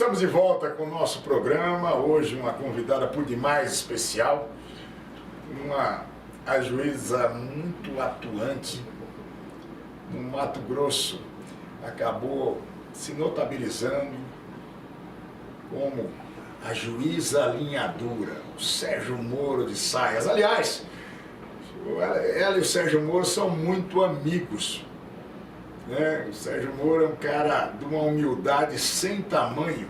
estamos de volta com o nosso programa. Hoje uma convidada por demais especial, a juíza muito atuante no Mato Grosso. Acabou se notabilizando como a juíza alinhadora, o Sérgio Moro de Saias. Aliás, ela e o Sérgio Moro são muito amigos. O Sérgio Moro é um cara de uma humildade sem tamanho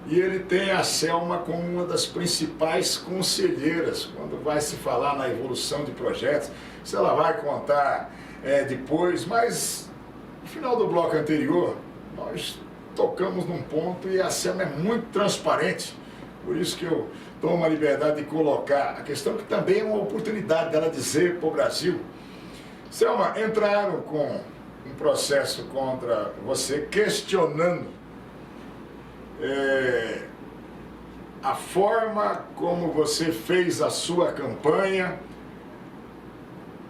e ele tem a Selma como uma das principais conselheiras quando vai se falar na evolução de projetos. Isso ela vai contar depois, mas no final do bloco anterior nós tocamos num ponto e a Selma é muito transparente, por isso que eu tomo a liberdade de colocar a questão, que também é uma oportunidade dela dizer para o Brasil. Selma, entraram com um processo contra você, questionando a forma como você fez a sua campanha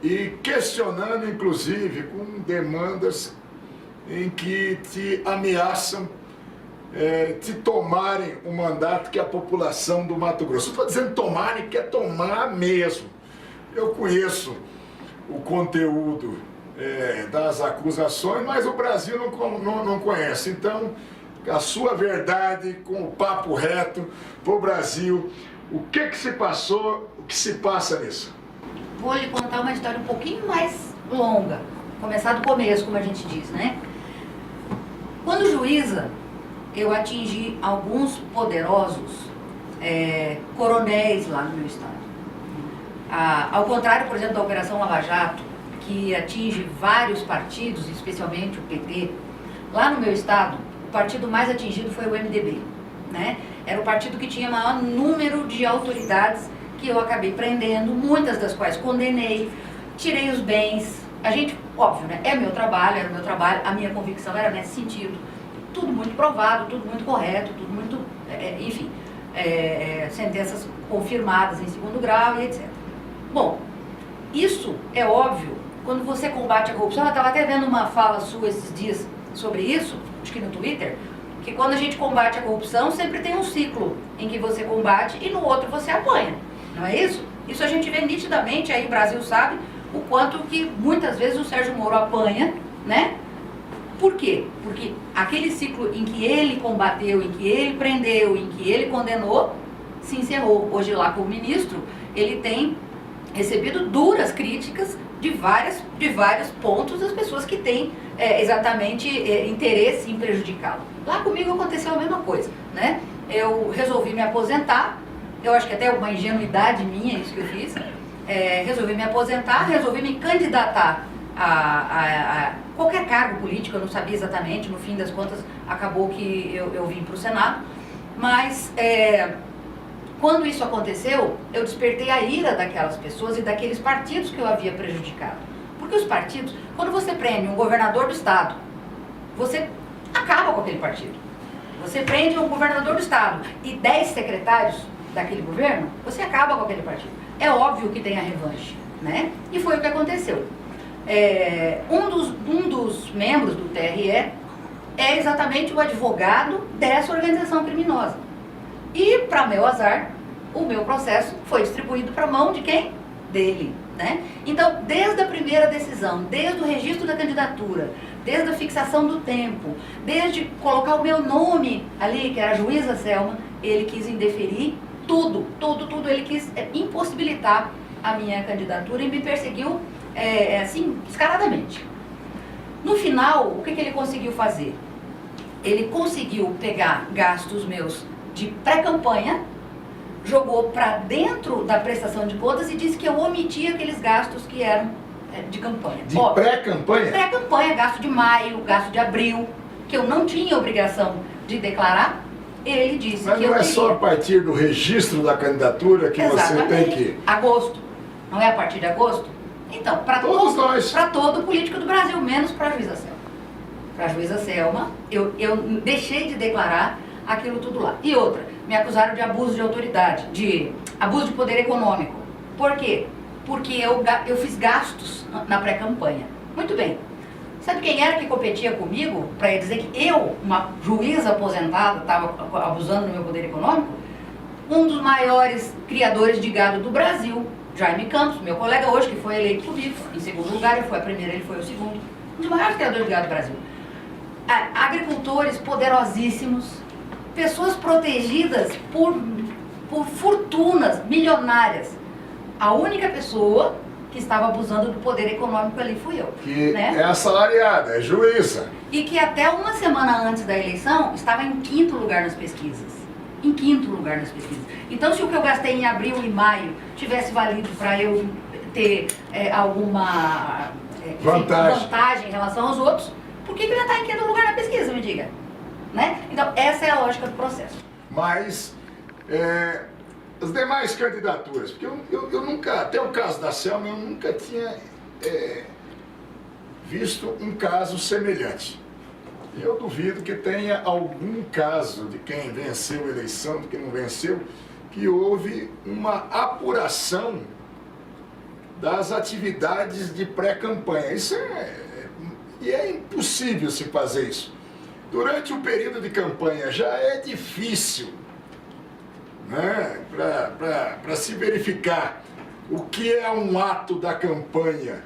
e questionando, inclusive, com demandas em que te ameaçam te tomarem o mandato que a população do Mato Grosso. Estou dizendo tomarem, que é tomar mesmo. Eu conheço o conteúdo das acusações, mas o Brasil não conhece. Então, a sua verdade, com o papo reto para o Brasil, o que se passou, o que se passa nisso? Vou lhe contar uma história um pouquinho mais longa, começar do começo, como a gente diz, né? Quando juíza, eu atingi alguns poderosos coronéis lá no meu estado. Ao contrário, por exemplo, da Operação Lava Jato, que atinge vários partidos, especialmente o PT, lá no meu estado, o partido mais atingido foi o MDB, né? Era o partido que tinha maior número de autoridades que eu acabei prendendo, muitas das quais condenei, tirei os bens. A gente, óbvio, né? Era o meu trabalho, a minha convicção era nesse sentido. Tudo muito provado, tudo muito correto, tudo muito, enfim, sentenças confirmadas em segundo grau e etc. Bom, isso é óbvio. Quando você combate a corrupção, eu estava até vendo uma fala sua esses dias sobre isso, acho que no Twitter, que quando a gente combate a corrupção, sempre tem um ciclo em que você combate e no outro você apanha, não é isso? Isso a gente vê nitidamente, aí o Brasil sabe o quanto que muitas vezes o Sérgio Moro apanha, né? Por quê? Porque aquele ciclo em que ele combateu, em que ele prendeu, em que ele condenou, se encerrou. Hoje lá como ministro, ele tem recebido duras críticas de vários pontos das pessoas que têm exatamente interesse em prejudicá-lo. Lá comigo aconteceu a mesma coisa, né? Eu resolvi me aposentar, eu acho que até uma ingenuidade minha isso que eu fiz, resolvi me aposentar, resolvi me candidatar a qualquer cargo político, eu não sabia exatamente, no fim das contas acabou que eu vim para o Senado, mas quando isso aconteceu, eu despertei a ira daquelas pessoas e daqueles partidos que eu havia prejudicado. Porque os partidos, quando você prende um governador do estado, você acaba com aquele partido. Você prende um governador do estado e 10 secretários daquele governo, você acaba com aquele partido. É óbvio que tem a revanche, né? E foi o que aconteceu. Um dos membros do TRE é exatamente o advogado dessa organização criminosa. E, para meu azar, o meu processo foi distribuído para a mão de quem? Dele, né? Então, desde a primeira decisão, desde o registro da candidatura, desde a fixação do tempo, desde colocar o meu nome ali, que era a juíza Selma, ele quis indeferir tudo. Ele quis impossibilitar a minha candidatura e me perseguiu, assim, descaradamente. No final, o que ele conseguiu fazer? Ele conseguiu pegar gastos meus de pré-campanha, jogou para dentro da prestação de contas e disse que eu omiti aqueles gastos que eram de campanha. De pré-campanha? Pré-campanha, gasto de maio, gasto de abril, que eu não tinha obrigação de declarar, ele disse que eu teria. Mas não é só a partir do registro da candidatura que você tem que... Agosto. Não é a partir de agosto? Então, para todo político do Brasil, menos para a juíza Selma. Para a juíza Selma, eu deixei de declarar aquilo tudo lá. E outra, me acusaram de abuso de autoridade, de abuso de poder econômico. Por quê? Porque eu fiz gastos na pré-campanha. Muito bem. Sabe quem era que competia comigo para dizer que eu, uma juíza aposentada, estava abusando do meu poder econômico? Um dos maiores criadores de gado do Brasil, Jaime Campos, meu colega hoje, que foi eleito comigo. Em segundo lugar, eu fui a primeira, ele foi o segundo. Um dos maiores criadores de gado do Brasil. Agricultores poderosíssimos, pessoas protegidas por fortunas milionárias. A única pessoa que estava abusando do poder econômico ali fui eu. Que né? é assalariada, é juíza. E que até uma semana antes da eleição estava em 5º lugar nas pesquisas. Em 5º lugar nas pesquisas. Então, se o que eu gastei em abril e maio tivesse valido para eu ter alguma vantagem em relação aos outros, por que ele já está em 5º lugar na pesquisa, me diga? Né? Então, essa é a lógica do processo. Mas as demais candidaturas, porque eu nunca, até o caso da Selma, eu nunca tinha visto um caso semelhante. E eu duvido que tenha algum caso de quem venceu a eleição, de quem não venceu, que houve uma apuração das atividades de pré-campanha. Isso é impossível se fazer isso. Durante o período de campanha já é difícil, né, para se verificar o que é um ato da campanha,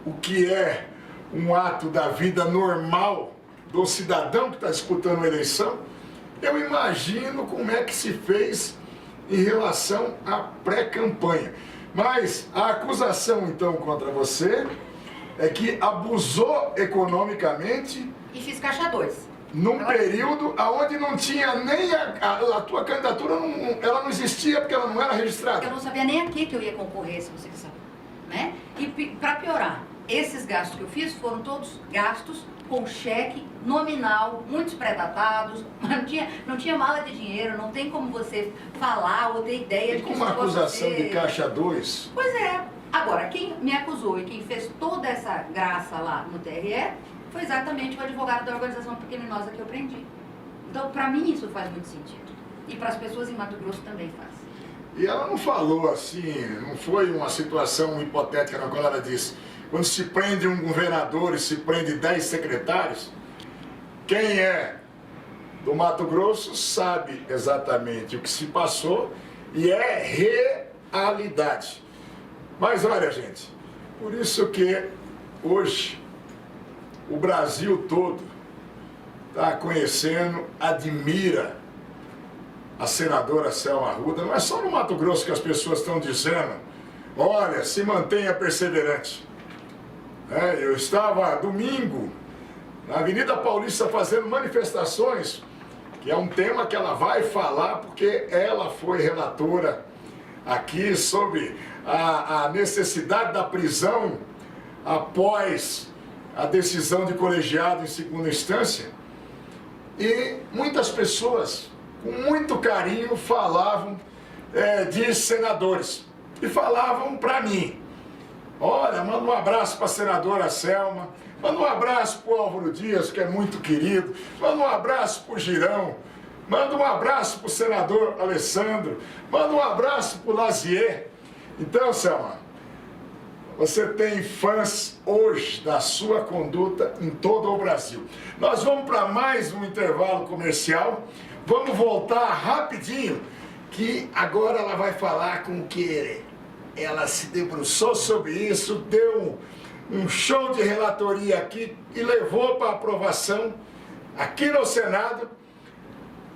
o que é um ato da vida normal do cidadão que está disputando a eleição. Eu imagino como é que se fez em relação à pré-campanha. Mas a acusação, então, contra você é que abusou economicamente. E fiz caixa 2. Num período onde não tinha nem a tua candidatura, ela não existia porque ela não era registrada. Eu não sabia nem aqui que eu ia concorrer, se você sabe. Né? E para piorar, esses gastos que eu fiz foram todos gastos com cheque nominal, muitos pré-datados, não tinha mala de dinheiro, não tem como você falar ou ter ideia de que isso uma acusação de caixa 2. Pois é. Agora, quem me acusou e quem fez toda essa graça lá no TRE foi exatamente o advogado da organização criminosa que eu prendi. Então, para mim, isso faz muito sentido. E para as pessoas em Mato Grosso também faz. E ela não falou assim, não foi uma situação hipotética na qual ela disse: quando se prende um governador e se prende 10 secretários, quem é do Mato Grosso sabe exatamente o que se passou e é realidade. Mas olha, gente, por isso que hoje o Brasil todo está conhecendo, admira a senadora Selma Arruda. Não é só no Mato Grosso que as pessoas estão dizendo: olha, se mantenha perseverante. Eu estava domingo na Avenida Paulista fazendo manifestações, que é um tema que ela vai falar, porque ela foi relatora aqui sobre a necessidade da prisão após a decisão de colegiado em segunda instância. E muitas pessoas, com muito carinho, falavam de senadores. E falavam para mim: olha, manda um abraço para a senadora Selma, manda um abraço para o Álvaro Dias, que é muito querido, manda um abraço para o Girão, manda um abraço para o senador Alessandro, manda um abraço para o Lazier. Então, Selma, você tem fãs hoje da sua conduta em todo o Brasil. Nós vamos para mais um intervalo comercial. Vamos voltar rapidinho, que agora ela vai falar com o que ela se debruçou sobre isso, deu um show de relatoria aqui e levou para aprovação aqui no Senado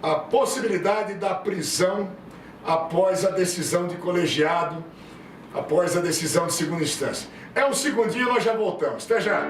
a possibilidade da prisão após a decisão de colegiado, após a decisão de segunda instância. É um segundinho, nós já voltamos. Até já!